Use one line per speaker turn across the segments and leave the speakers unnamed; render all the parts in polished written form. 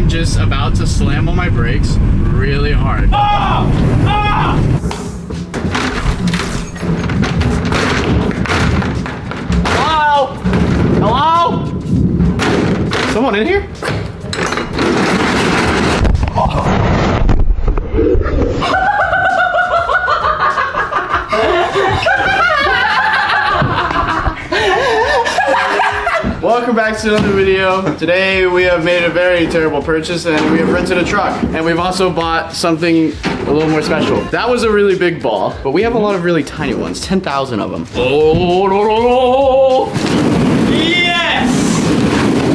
I'm just about to slam on my brakes really hard.
Ah! Ah!
Hello? Hello? Someone in here? Welcome back to another video. Today we have made a very terrible purchase and we have rented a truck. And we've also bought something a little more special. That was a really big ball, but we have a lot of really tiny ones, 10,000 of them. Oh, yes!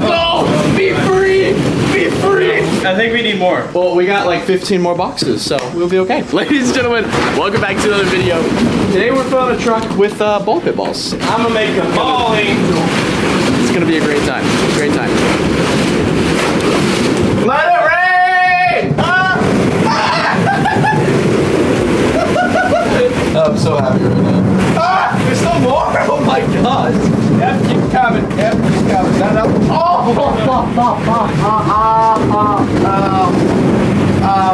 Oh, be free! Be free!
I think we need more.
Well, we got like 15 more boxes, so we'll be okay. Ladies and gentlemen, welcome back to another video. Today we're filling a truck with ball pit balls.
I'm gonna make a ball angel.
It's gonna be a great time. Great time.
Let it rain!
I'm so happy right now.
There's still more?
Oh my god!
Yep, keep coming. Yep, keep coming. That up.
Oh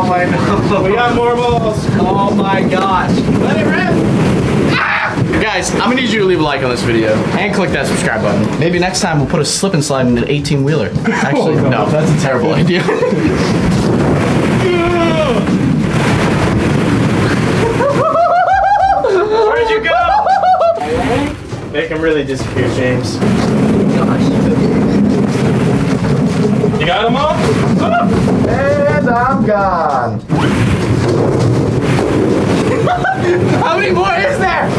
my god.
We got more balls.
Oh my gosh.
Let it rip.
Guys, I'm gonna need you to leave a like on this video and click that subscribe button. Maybe next time we'll put a slip and slide in an 18-wheeler. Actually, no, that's a terrible idea.
Where'd you go? Make him really disappear, James. You got them all?
And I'm gone. How many more is there?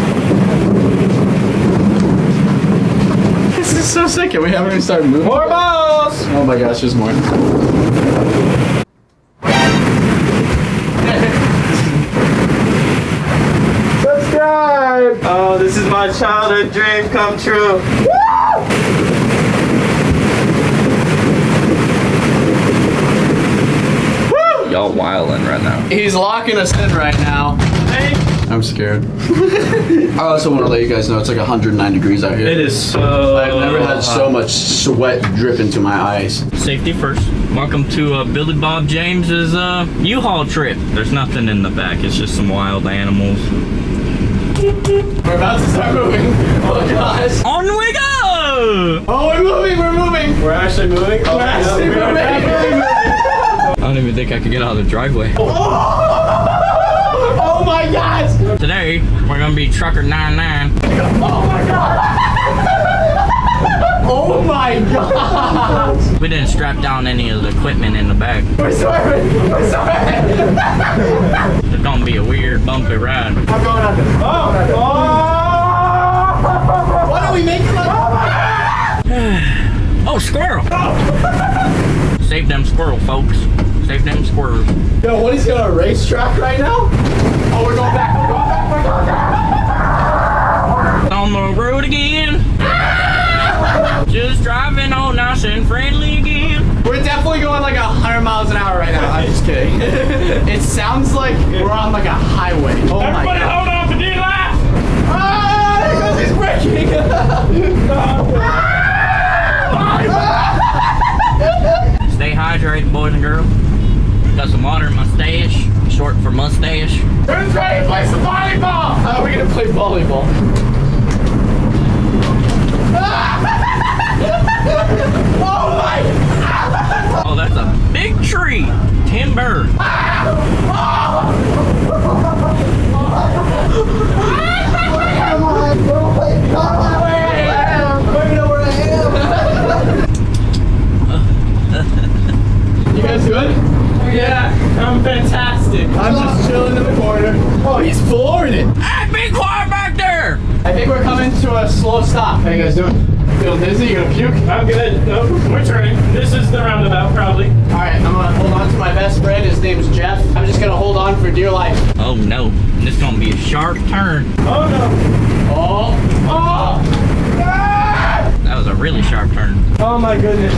This is so sick. We haven't even started moving.
More balls!
Oh my gosh, there's more.
Subscribe! Oh, this is my childhood dream come true. Woo!
Y'all wildin' right now.
He's locking us in right now.
Hey.
I'm scared. I also want to let you guys know it's like 109 degrees out here.
It is so
I've never had so much sweat drip into my eyes.
Safety first. Welcome to Billy Bob James's U-Haul trip. There's nothing in the back. It's just some wild animals.
We're about to start moving. Oh gosh.
On we go!
Oh, we're moving, we're moving.
We're actually moving?
We're actually moving.
I don't even think I could get out of the driveway.
Oh my gosh.
Today, we're gonna be Trucker 99.
Oh my god. Oh my gosh.
We didn't strap down any of the equipment in the back.
We're swerving. We're swerving.
It's gonna be a weird, bumpy ride.
I'm going under. What are we making like?
Oh, squirrel! Save them squirrel, folks. Save them squirrels.
Yo, what is he on a racetrack right now? Oh, we're going back. We're going back. We're going back.
On the road again. Just driving all nice and friendly again.
We're definitely going like 100 miles an hour right now. I'm just kidding. It sounds like we're on like a highway. Oh my
Everybody
god.
hold on for dear life!
Ah, there goes he's braking.
Stay hydrated, boys and girls. Got some water in my stash, short for mustache.
Who's ready to play some volleyball? How are we gonna play volleyball? Oh my!
Oh, that's a big tree. Timber.
You guys good?
Yeah, I'm fantastic.
I'm just chilling in the corner. Oh, he's flooring it.
Hey, be quiet back there.
I think we're coming to a slow stop. How you guys doing? Feeling dizzy? You gonna puke?
I'm good. Oh, we're turning. This is the roundabout, probably.
All right, I'm gonna hold on to my best friend. His name's Jeff. I'm just gonna hold on for dear life.
Oh no, this is gonna be a sharp turn.
Oh no.
Oh! Oh! Ah!
That was a really sharp turn.
Oh my goodness.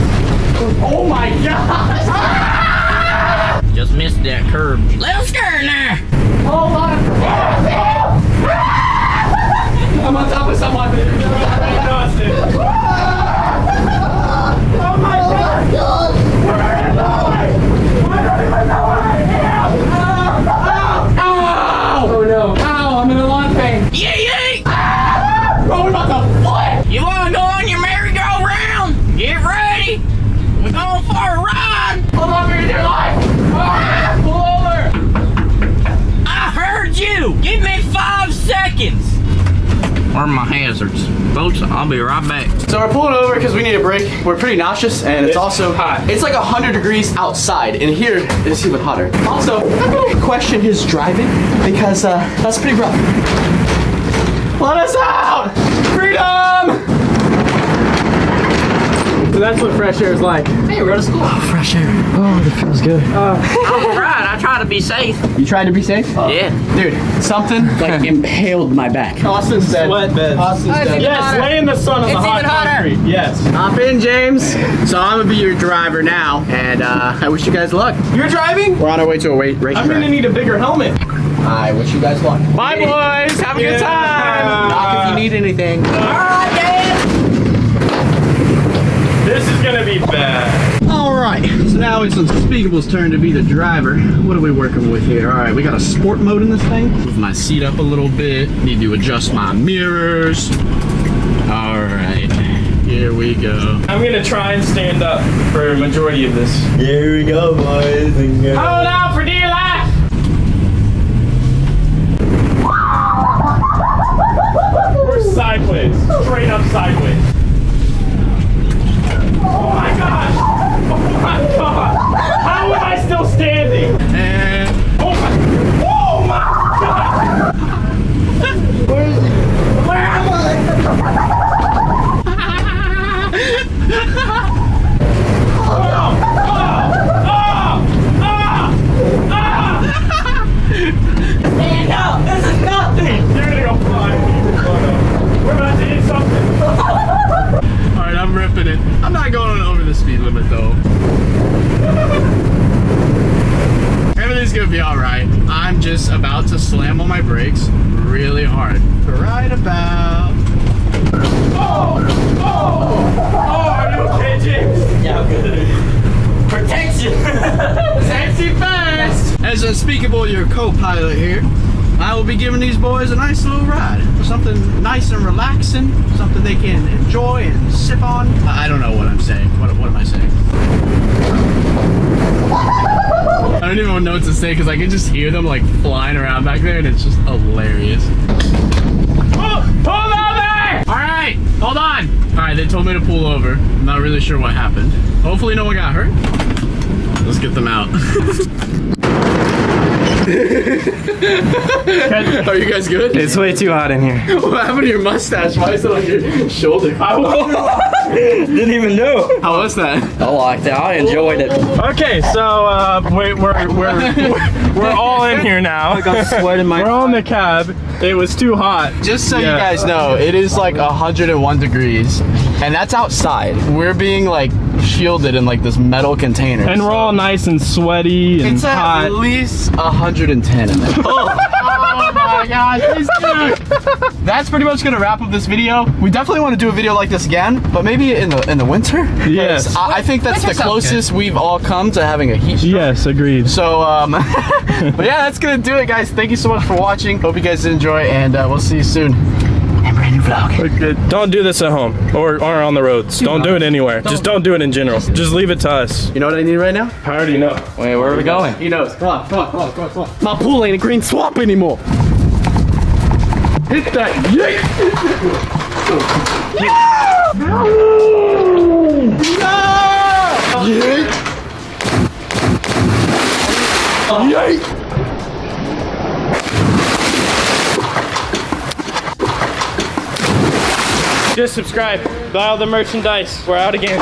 Oh my gosh! Ah!
Just missed that curb. Little scary now.
Hold on! I'm on top of someone.
Oh my god.
Where am I?
What? You wanna go on your merry-go-round? Get ready. We're going for a ride. Pull over in your life. Pull over. I heard you. Give me 5 seconds. Where are my hazards? Folks, I'll be right back.
So we're pulling over because we need a break. We're pretty nauseous and it's also hot. It's like 100 degrees outside, and here it's even hotter. Also, I'm gonna question his driving because that's pretty rough. Let us out! Freedom! So that's what fresh air is like. Hey, we're going to school. Oh, fresh air. Oh, it feels good.
All right, I try to be safe.
You tried to be safe?
Yeah.
Dude, something like impaled my back. Austin's dead.
Sweat bed.
Austin's dead.
Yes, lay in the sun on the hot concrete. Yes.
Hop in, James. So I'm gonna be your driver now, and I wish you guys luck. You're driving? We're on our way to a race track.
I'm gonna need a bigger helmet.
I wish you guys luck. Bye, boys. Have a good time. Knock if you need anything.
All right, Dad.
This is gonna be bad.
All right. So now it's Unspeakable's turn to be the driver. What are we working with here? All right, we got a sport mode in this thing. Move my seat up a little bit. Need to adjust my mirrors. All right. Here we go.
I'm gonna try and stand up for a majority of this.
Here we go, boys.
Hold on for dear life! We're sideways. Straight up sideways. Oh my gosh! Oh my god! How am I still standing?
And
Oh my god! Where is he? Where am I?
Stand up. This is nothing.
You're gonna go flying. We're about to hit something.
all right, I'm ripping it. I'm not going over the speed limit though. Everything's gonna be all right. I'm just about to slam on my brakes really hard. Right about.
Oh, are you okay, James?
Yeah, I'm good. Protection.
Sexy fast! As Unspeakable, your co-pilot here, I will be giving these boys a nice little ride. Something nice and relaxing, something they can enjoy and sip on. I don't know what I'm saying. What am I saying? I don't even know what to say because I can just hear them like flying around back there and it's just hilarious.
Pull over!
Alright, hold on! Alright, they told me to pull over. I'm not really sure what happened. Hopefully no one got hurt. Let's get them out. Are you guys good?
It's way too hot in here.
What happened to your mustache? Why is it on your shoulder?
Didn't even know.
How was that?
I liked it. I enjoyed it.
Okay, so we're all in here now. I got sweat in my. We're all in the cab. It was too hot.
Just so
Yeah.
you guys know, it is like 101 degrees, and that's outside. We're being like shielded in like this metal container.
And we're all nice and sweaty and
It's
hot.
at least 110 in there. Oh my gosh, this dude. That's pretty much gonna wrap up this video. We definitely want to do a video like this again, but maybe in the winter.
Yes.
I think that's the closest we've all come to having a heat stroke.
Yes, agreed.
So, but yeah, that's gonna do it, guys. Thank you so much for watching. Hope you guys did enjoy, and we'll see you soon. And brand new vlog.
Okay, don't do this at home or on the roads. Don't do it anywhere. Just don't do it in general. Just leave it to us.
You know what I need right now?
I already know.
Wait, where are we going?
He knows. Come on. My pool ain't a green swamp anymore. Hit that. Yeet. No! Yeet. Yeet.
Just subscribe. Buy all the merchandise. We're out again.